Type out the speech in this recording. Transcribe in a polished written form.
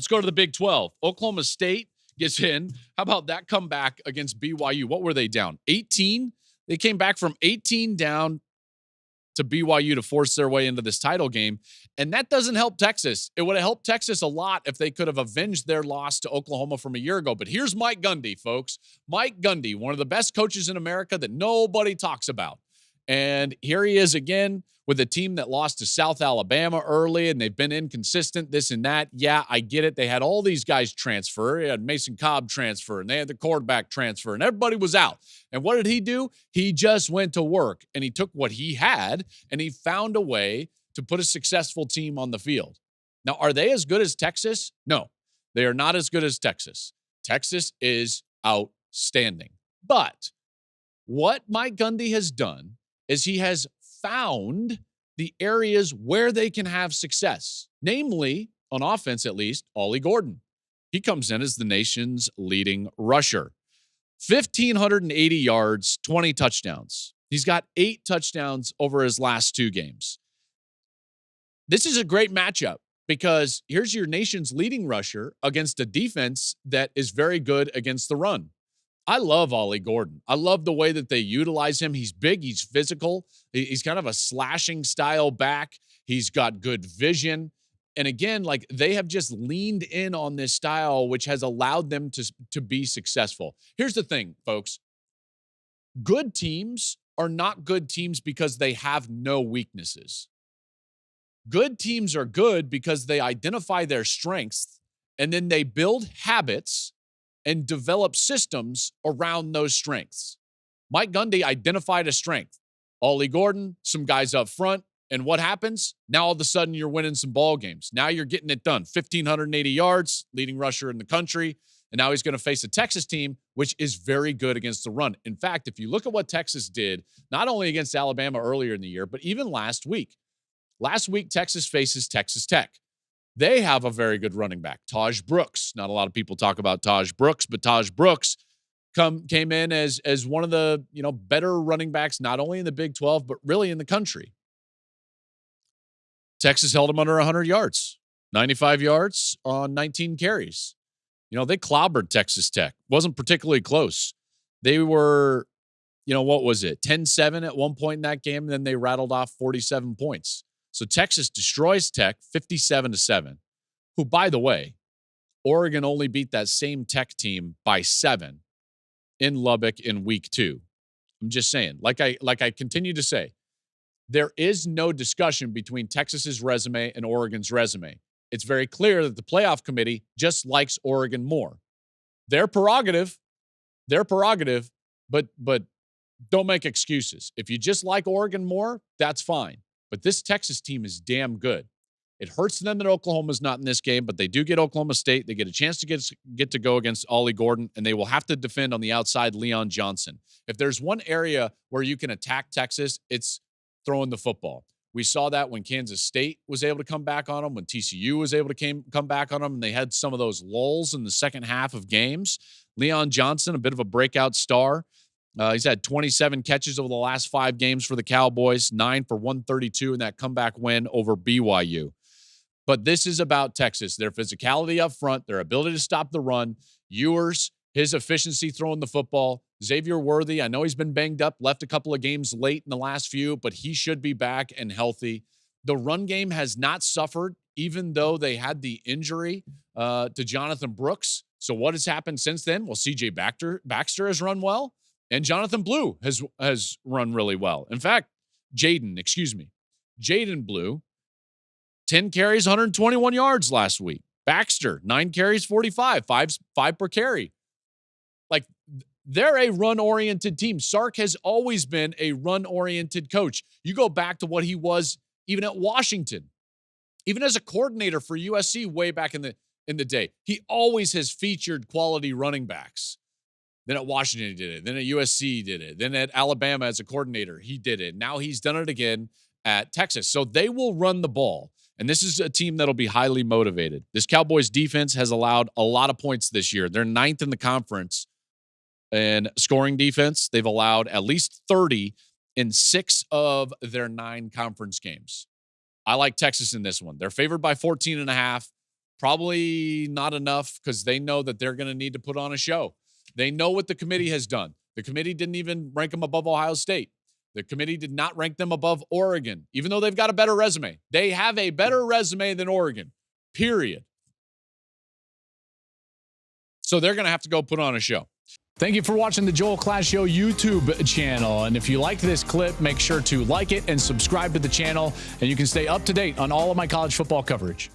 Let's go to the Big 12. Oklahoma State gets in. How about that comeback against BYU? What were they down? 18? They came back from 18 down to BYU to force their way into this title game. And that doesn't help Texas. It would have helped Texas a lot if they could have avenged their loss to Oklahoma from a year ago. But here's Mike Gundy, folks. Mike Gundy, one of the best coaches in America that nobody talks about. And here he is again with a team that lost to South Alabama early, and they've been inconsistent, this and that. Yeah, I get it. They had all these guys transfer. They had Mason Cobb transfer, and they had the quarterback transfer, and everybody was out. And what did he do? He just went to work, and he took what he had, and he found a way to put a successful team on the field. Now, are they as good as Texas? No, they are not as good as Texas. Texas is outstanding. But what Mike Gundy has done is he has found the areas where they can have success, namely, on offense at least, Ollie Gordon. He comes in as the nation's leading rusher. 1,580 yards, 20 touchdowns. He's got 8 touchdowns over his last 2 games. This is a great matchup because here's your nation's leading rusher against a defense that is very good against the run. I love Ollie Gordon. I love the way that they utilize him. He's big. He's physical. He's kind of a slashing style back. He's got good vision. And again, like they have just leaned in on this style, which has allowed them to be successful. Here's the thing, folks. Good teams are not good teams because they have no weaknesses. Good teams are good because they identify their strengths and then they build habits and develop systems around those strengths. Mike Gundy identified a strength. Ollie Gordon, some guys up front, and what happens? Now all of a sudden you're winning some ball games. Now you're getting it done. 1,580 yards, leading rusher in the country, and now he's going to face a Texas team which is very good against the run. In fact, if you look at what Texas did, not only against Alabama earlier in the year, but even last week. Last week, Texas faces Texas Tech. They have a very good running back, Taj Brooks. Not a lot of people talk about Taj Brooks, but Taj Brooks came in as one of the better running backs, not only in the Big 12, but really in the country. Texas held him under 100 yards, 95 yards on 19 carries. They clobbered Texas Tech. Wasn't particularly close. They were, what was it, 10-7 at one point in that game, and then they rattled off 47 points. So Texas destroys Tech 57-7, who, by the way, Oregon only beat that same Tech team by 7 in Lubbock in week 2. I'm just saying, like I continue to say, there is no discussion between Texas's resume and Oregon's resume. It's very clear that the playoff committee just likes Oregon more. Their prerogative, but don't make excuses. If you just like Oregon more, that's fine. But this Texas team is damn good. It hurts them that Oklahoma's not in this game, but they do get Oklahoma State. They get a chance to get to go against Ollie Gordon, and they will have to defend on the outside Leon Johnson. If there's one area where you can attack Texas, it's throwing the football. We saw that when Kansas State was able to come back on them, when TCU was able to come back on them, and they had some of those lulls in the second half of games. Leon Johnson, a bit of a breakout star. He's had 27 catches over the last 5 games for the Cowboys, 9 for 132 in that comeback win over BYU. But this is about Texas, their physicality up front, their ability to stop the run, Ewers, his efficiency throwing the football, Xavier Worthy, I know he's been banged up, left a couple of games late in the last few, but he should be back and healthy. The run game has not suffered, even though they had the injury to Jonathan Brooks. So what has happened since then? Well, C.J. Baxter has run well. And Jonathan Blue has run really well. In fact, Jaden Blue, 10 carries, 121 yards last week. Baxter, 9 carries, 45, 5 per carry. Like, they're a run-oriented team. Sark has always been a run-oriented coach. You go back to what he was even at Washington, even as a coordinator for USC way back in the day. He always has featured quality running backs. Then at Washington, he did it. Then at USC, he did it. Then at Alabama as a coordinator, he did it. Now he's done it again at Texas. So they will run the ball. And this is a team that'll be highly motivated. This Cowboys defense has allowed a lot of points this year. They're 9th in the conference in scoring defense. They've allowed at least 30 in 6 of their 9 conference games. I like Texas in this one. They're favored by 14.5. Probably not enough because they know that they're going to need to put on a show. They know what the committee has done. The committee didn't even rank them above Ohio State. The committee did not rank them above Oregon, even though they've got a better resume. They have a better resume than Oregon, period. So they're going to have to go put on a show. Thank you for watching the Joel Klatt Show YouTube channel. And if you liked this clip, make sure to like it and subscribe to the channel. And you can stay up to date on all of my college football coverage.